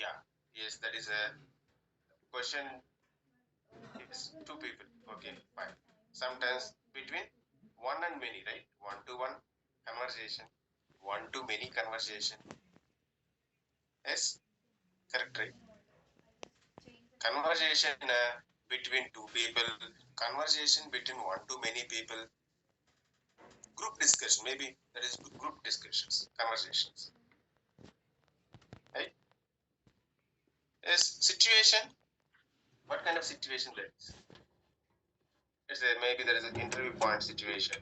Yeah, yes, that is a question. Yes, two people. Okay, fine. Sometimes between one and many, right? One to one conversation, one to many conversation. Yes, correct, right? Conversation between two people, conversation between one to many people, group discussion. Maybe that is group discussions, conversations, right? Yes, situation. What kind of situation that is? Maybe there is an interview point situation.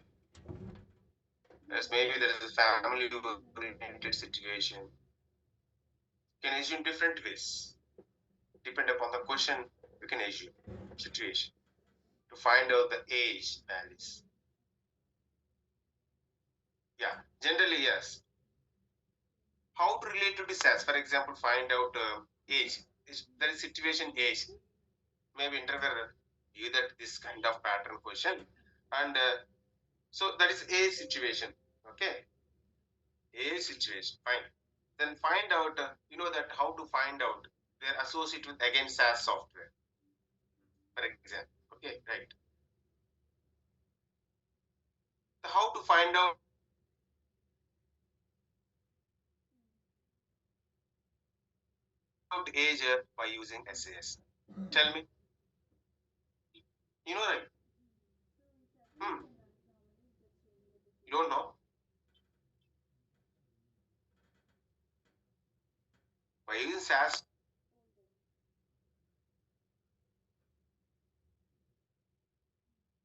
Yes, maybe there is a family oriented situation. You can assume different ways. Depend upon the question, you can assume situation to find out the age values. Yeah, generally yes. How to relate to this as, for example, find out age. There is situation age. Maybe interviewer you that this kind of pattern question, and so that is a situation. Okay, a situation. Fine. Then find out. That how to find out. They're associated with again SaaS software, for example. Okay, right. So how to find out age by using SAS? Tell me. You know, right? Hmm. You don't know by using SAS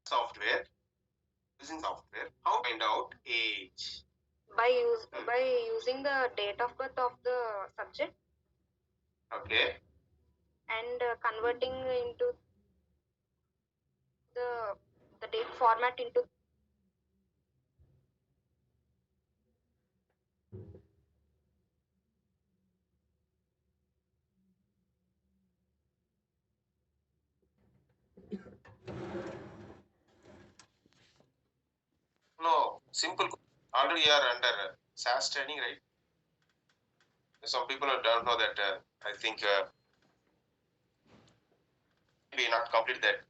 software. Using software, how to find out age? By using the date of birth of the subject. Okay. And converting into the date format into. No, simple. Already you are under SAS training, right? Some people don't know that. I think maybe not complete that.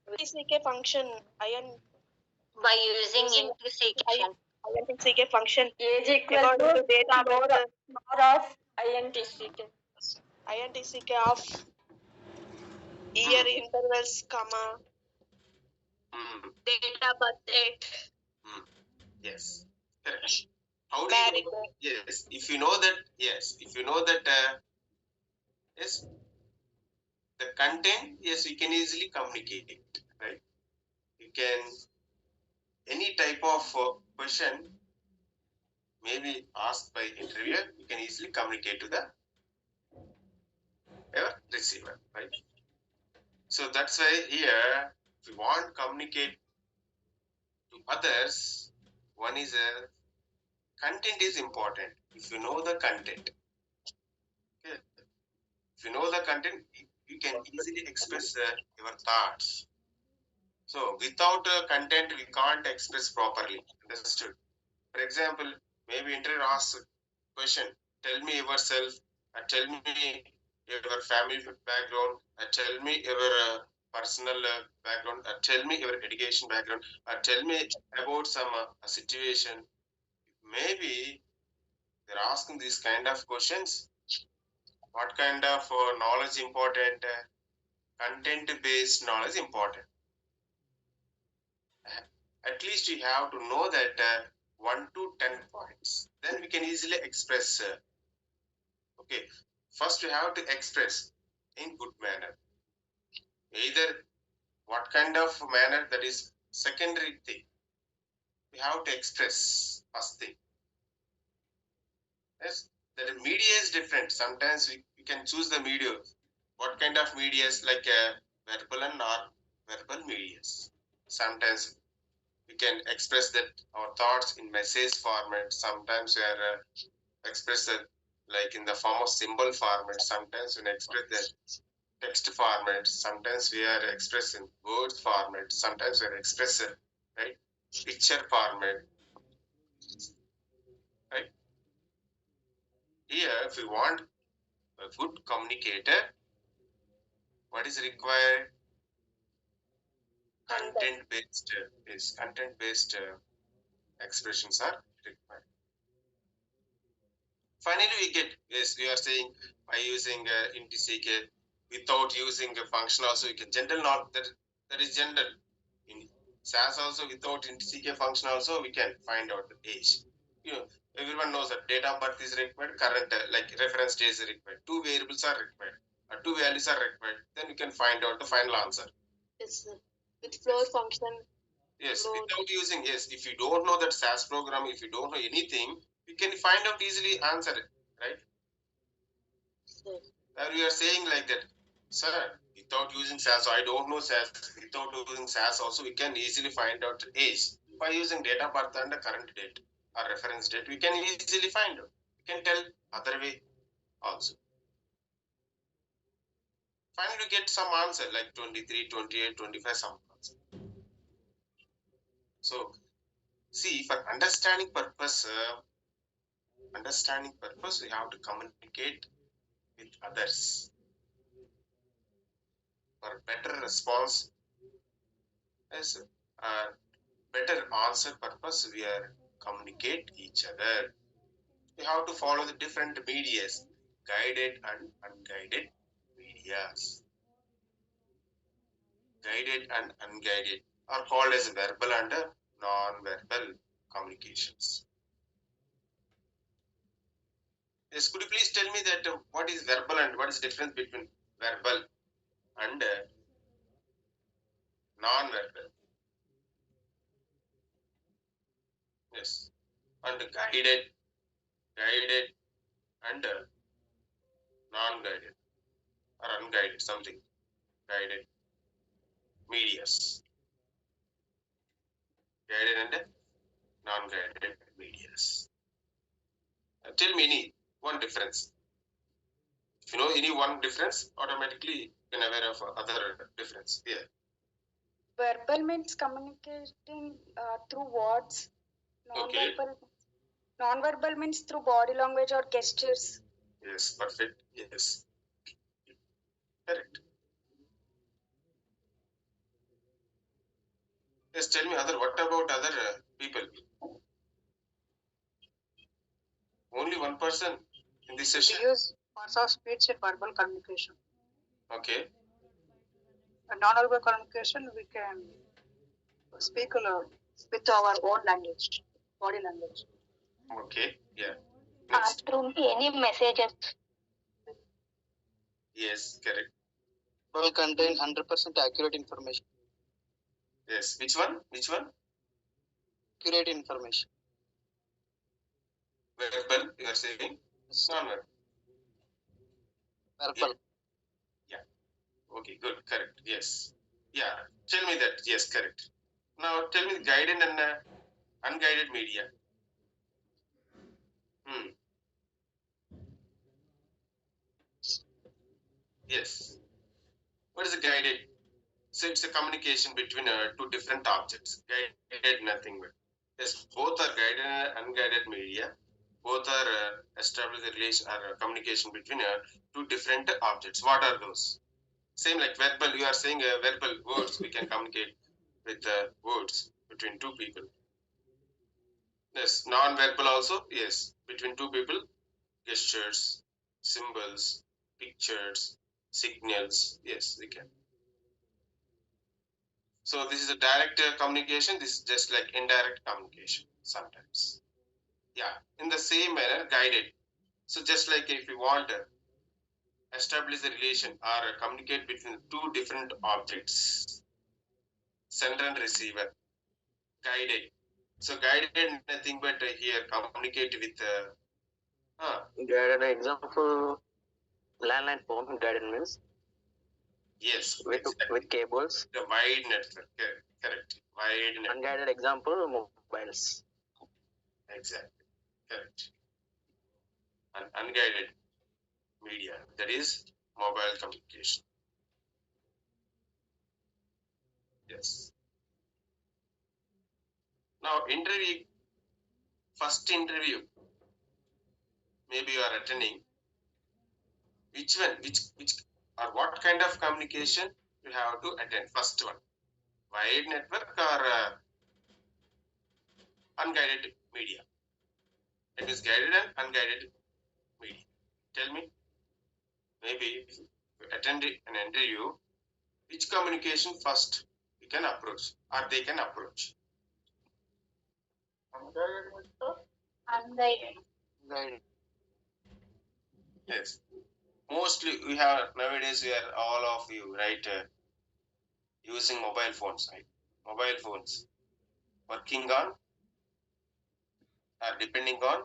INTCK function. By using INTCK function. age equal to data more of INTCK. INTCK of year intervals, comma, Data birth date. Yes. Correct. How do you know? Yes. If you know that, yes. If you know that, yes, the content, yes, you can easily communicate, right? You can, any type of question maybe asked by interviewer, you can easily communicate to the receiver, right? So that's why here, if you want to communicate to others, one is content is important. If you know the content, okay? If you know the content, you can easily express your thoughts. So without content, we can't express properly. Understood? For example, maybe interviewer asks a question, tell me yourself, tell me your family background, tell me your personal background, tell me your education background, tell me about some situation. Maybe they're asking these kind of questions. What kind of knowledge important? Content based knowledge important. At least you have to know that 1 to 10 points. Then we can easily express. Okay, first we have to express in good manner. Either what kind of manner, that is secondary thing. We have to express first thing. Yes, that media is different. Sometimes we can choose the media. What kind of media is like verbal and non-verbal medias. Sometimes we can express that our thoughts in message format. Sometimes we are express it like in the form of symbol format. Sometimes we express the text format. Sometimes we are expressing words format. Sometimes we are expressing right picture format. Right. here, if we want a good communicator, what is required? Content-based, yes, content-based expressions are required. Finally, we get, yes, we are saying by using int without using a function also we can general, not that is general. In SAS also without int function also we can find out the age. You know, everyone knows that date of birth is required, current like reference date is required. Two variables are required, two values are required. Then we can find out the final answer. Yes, sir. With floor function. Yes, Floor. without using, yes, if you don't know that SAS program, if you don't know anything, you can find out easily answer it, right? Yes. We are saying like that, sir, without using SAS, I don't know SAS, without using SAS also we can easily find out age. By using date of birth and the current date or reference date, we can easily find out. We can tell other way also. Finally, we get some answer like 23, 28, 25, some answer. So, see, for understanding purpose, we have to communicate with others. For better response, as better answer purpose, we are communicate each other. We have to follow the different medias, guided and unguided medias. Guided and unguided are called as verbal and non-verbal communications. Yes, could you please tell me that what is verbal and what is the difference between verbal and non-verbal? Yes, and guided and non-guided or unguided, something guided medias. Guided and non-guided medias. Tell me any one difference. If you know any one difference, automatically you can aware of other difference here. Verbal means communicating through words. Okay. Non-verbal means through body language or gestures. Yes, perfect. Yes. Correct. Yes, tell me what about other people? Only one person in this session? We use parts of speech in verbal communication. Okay. In non-verbal communication, we can speak with our own language, body language. Okay, yeah. Next. Through any messages. Yes, correct. Will contain 100% accurate information. Yes, which one? Which one? Accurate information. Verbal, you are saying? Non-verbal. Verbal. Yeah. Okay, good, correct. Yes. Yeah. Tell me that. Yes, correct. Now tell me the guided and unguided media. Yes. What is a guided? So it's a communication between two different objects. Guided, nothing but. Yes, both are guided and unguided media. Both are establish the relation or communication between two different objects. What are those? Same like verbal. You are saying verbal words. We can communicate with words between two people. Yes, non-verbal also. Yes, between two people, gestures, symbols, pictures, signals. Yes, we can. So this is a direct communication. This is just like indirect communication sometimes. Yeah, in the same manner, guided. So just like if you want to establish the relation or communicate between two different objects, sender and receiver, guided. So guided nothing but here communicate with. Guided example, landline phone guided means Yes, with cables. The wide network, correct. Wide network. Unguided example, mobiles. Exactly, correct. And unguided media, that is mobile communication. Yes. Now, first interview. maybe you are attending. Which one, which or what kind of communication you have to attend? First one, wired network or unguided media? It is guided and unguided media. Tell me, maybe if you attend an interview, which communication first you can approach or they can approach? Unguided. Guided. Yes. Mostly we have nowadays we are all of you right using mobile phones, right? Mobile phones working on or depending on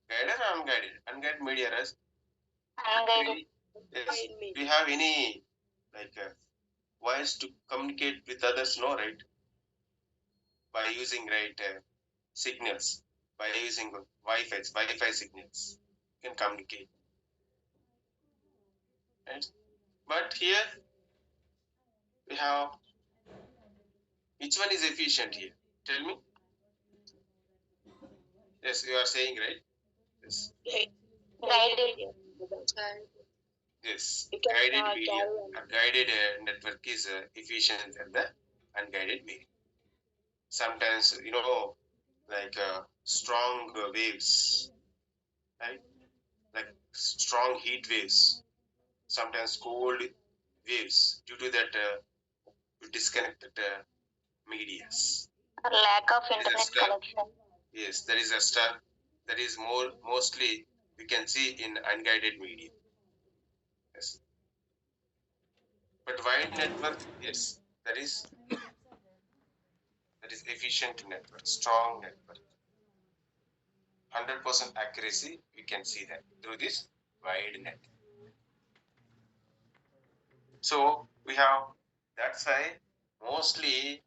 guided or unguided. Unguided media, right? Unguided. Yes. Do you have any like ways to communicate with others? No, right? By using right signals, by using Wi-Fi signals, you can communicate, right? But here we have which one is efficient here? Tell me. Yes, you are saying right. Yes. Guided. Yes, guided media or guided network is efficient than the unguided media. Sometimes, like strong waves, right? Like strong heat waves, sometimes cold waves. Due to that, disconnected medias. Lack of There is a internet star. connection. Yes, there is a star. That is mostly we can see in unguided media. Yes, but wide network, yes, that is efficient network, strong network, 100% accuracy. We can see that through this wide net. So we have that's why mostly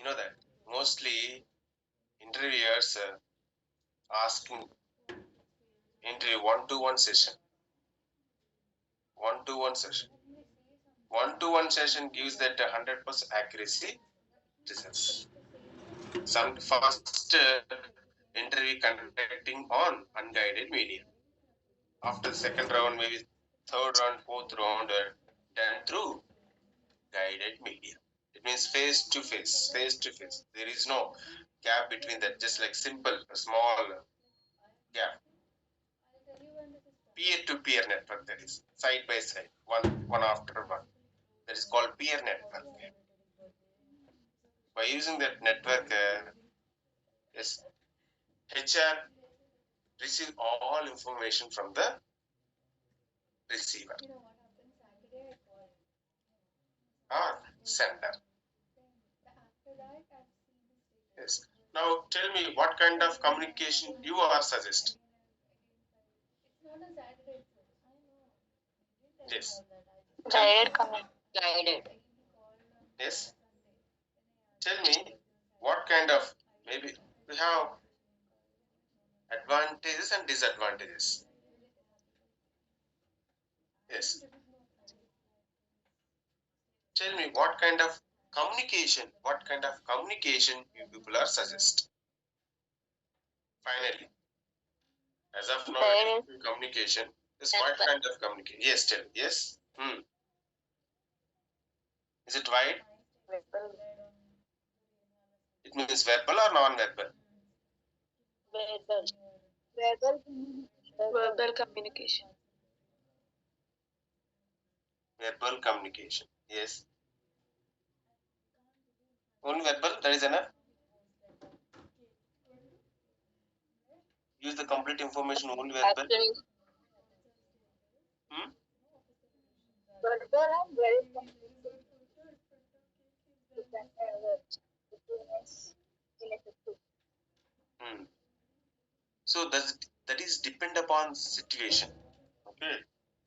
that mostly interviewers asking interview one-to-one session, one-to-one session, one-to-one session gives that 100% accuracy results. Some first interview conducting on unguided media. After the second round, maybe third round, fourth round, done through guided media. It means face to face, face to face. There is no gap between that, just like simple, a small gap. Peer-to-peer network, that is side by side, one after one. That is called peer network. By using that network, yes, HR receive all information from the receiver or sender. Yes. Now tell me what kind of communication you are suggesting. Yes. Guided communication. Guided. Yes. Tell me what kind of maybe we have advantages and disadvantages. Yes. Tell me what kind of communication you people are suggest. Finally, as of now, Guided. communication is what kind of communication? Yes, tell me. Yes. Is it wide? It means verbal or non-verbal? Verbal communication. Verbal communication. Yes. Only verbal, that is enough. Use the complete information only verbal. Verbal and very ineffective. So that is depend upon situation. Okay.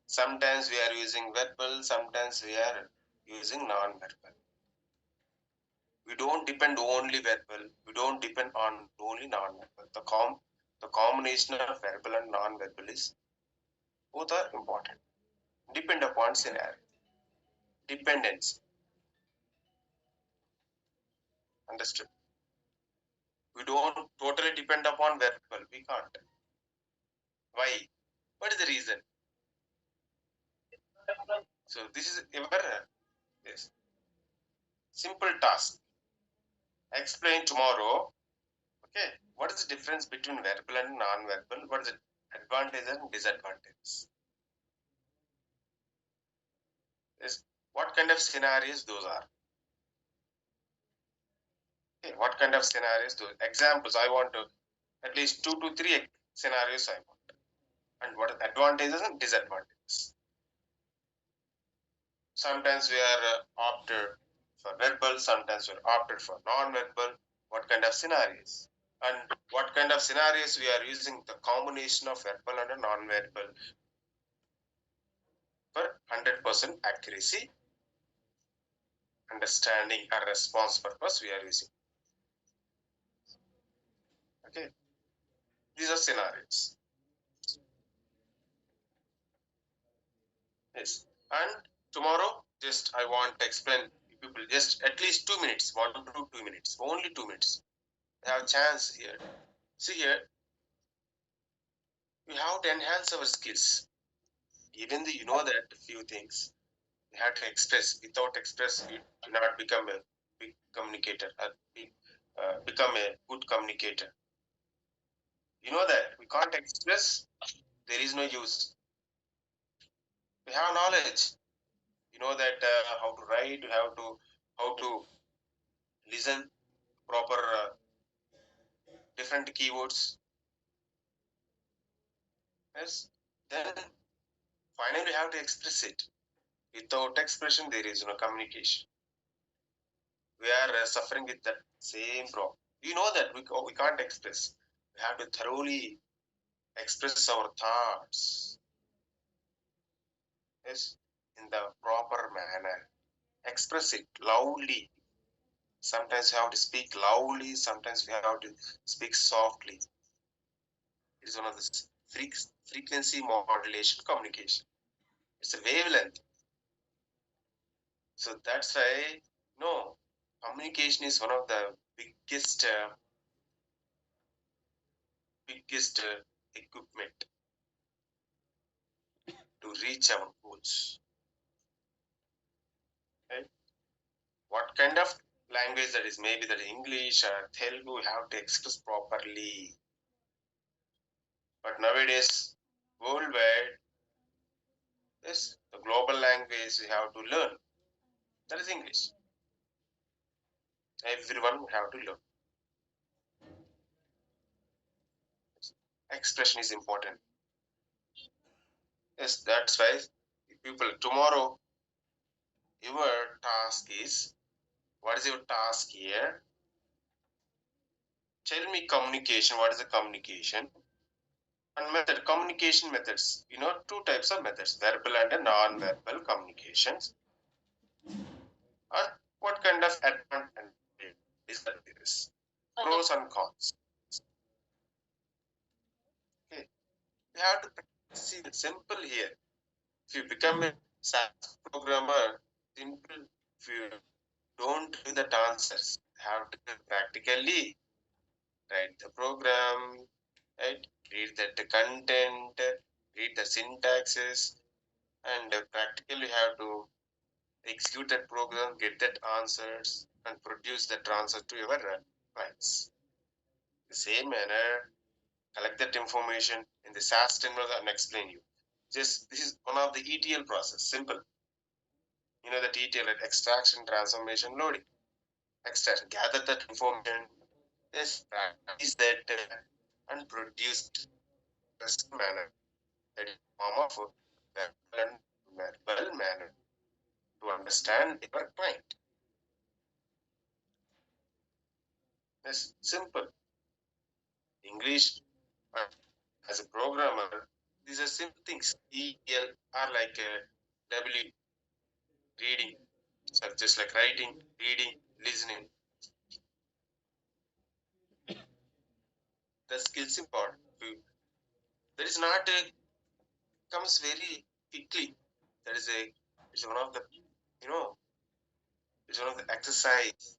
Sometimes we are using verbal, sometimes we are using non-verbal. We don't depend only verbal. We don't depend on only non-verbal. The combination of verbal and non-verbal is both are important. Depend upon scenario. Dependence. Understood? We don't totally depend upon verbal. We can't. Why? this is your yes, simple task. Explain tomorrow. Okay, what is the difference between verbal and non-verbal? What is the advantage and disadvantages? Yes, what kind of scenarios those are? Okay, what kind of scenarios? Those examples I want to at least 2 to 3 scenarios I want. And what are the advantages and disadvantages? Sometimes we are opted for verbal, sometimes we are opted for non-verbal. What kind of scenarios? And what kind of scenarios we are using the combination of verbal and non-verbal for 100% accuracy, understanding or response purpose we are using. Okay, these are scenarios. Yes, and tomorrow just I want to explain people just at least 2 minutes, 1 to 2 minutes, only 2 minutes. I have a chance here. See here, we have to enhance our skills. Even though you know that few things, you have to express. Without express, you do not become a big communicator or become a good communicator. You know that we can't express, there is no use. We have knowledge. You know that how to write, how to listen proper different keywords. Yes. Then finally we have to express it. Without expression, there is no communication. We are suffering with that same problem. You know that we can't express. We have to thoroughly express our thoughts. Yes, in the proper manner. Express it loudly. Sometimes we have to speak loudly. Sometimes we have to speak softly. It is one of the frequency modulation communication. It's a wavelength. So that's why no communication is one of the biggest equipment to reach our goals. Right? What kind of language that is? Maybe that English or Telugu, we have to express properly. But nowadays, worldwide, yes, the global language we have to learn. That is English. Everyone have to learn. Expression is important. Yes, that's why people tomorrow, your task is, what is your task here? Tell me communication. What is the communication? And method, communication methods. You know, two types of methods, verbal and non-verbal communications. And what kind of advantage and disadvantages, pros and cons. Okay, we have to see the simple here. If you become a SaaS programmer, simple. If you don't do the answers, you have to practically write the program, right? Read the content, read the syntaxes, and practically have to execute that program, get that answers, and produce that answer to your clients. The same manner, collect that information in the SaaS terminal and explain you. Just this is one of the ETL process, simple. You know that ETL, like extraction, transformation, loading. Extraction, gather that information, yes, practice that and produced best manner, that is form of verbal manner to understand your client. Yes, simple. English as a programmer, these are simple things. EL are like W, reading, so just like writing, reading, listening. The skills important. That is not comes very quickly. That is it's one of the you know it's one of the exercise,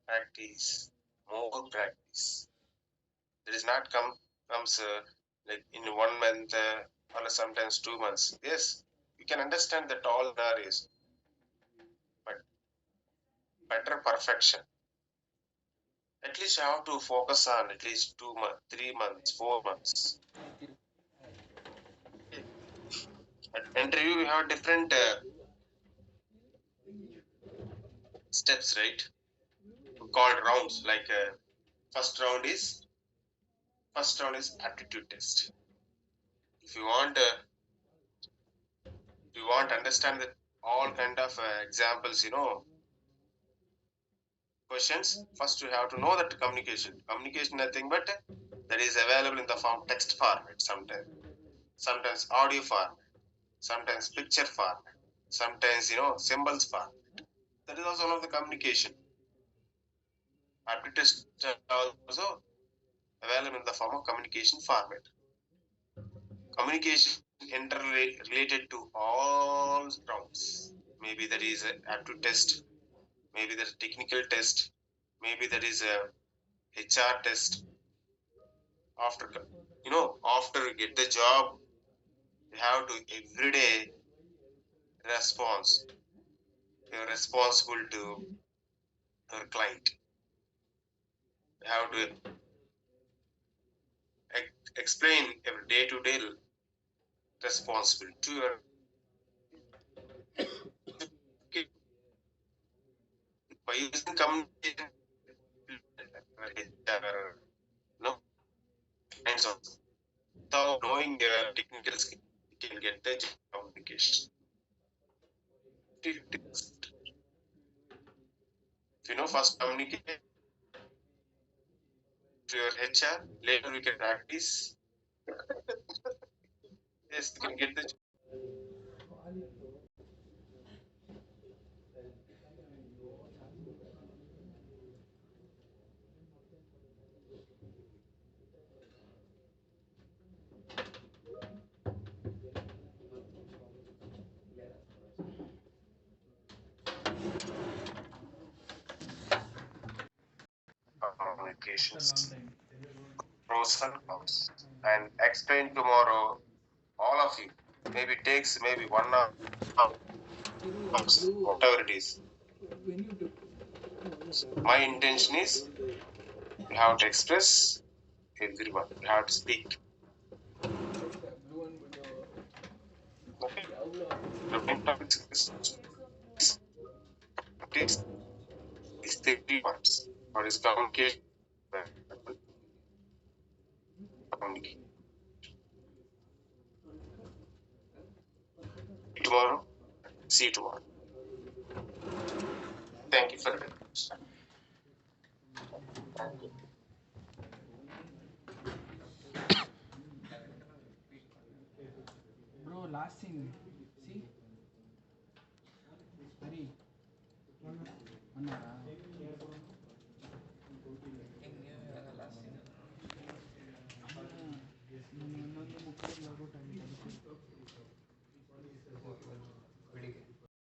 practice, more practice. That is not comes like in 1 month or sometimes 2 months. Yes, we can understand that all scenarios, but better perfection. At least I have to focus on at least 2 months, 3 months, 4 months. At interview, we have different steps, right? Called rounds. Like first round is aptitude test. If you want to understand that all kind of examples, questions. First, you have to know that communication nothing but that is available in the form text format, sometimes audio format, sometimes picture format, sometimes symbols format. That is also one of the communication. Aptitude test also available in the form of communication format. Communication interrelated to all rounds. Maybe that is an aptitude test, maybe that is technical test, maybe that is a HR test. After after you get the job, you have to every day response. You're responsible to your client. You have to explain your day-to-day responsibility to your by using communication. No, kinds of without knowing your technical skill, you can get the job communication. 50%. If you know first communicate to your HR, later we can practice. Yes, you can get the job. Communications, pros and cons, and explain tomorrow. All of you, maybe it takes maybe 1 hour, whatever it is. My intention is you have to express everyone. You have to speak. Okay. The main topic is practice these 3 points. What is communication? Communicate. Tomorrow. See you tomorrow. Thank you for your attention. Bro, last scene. See? Hari. One hour.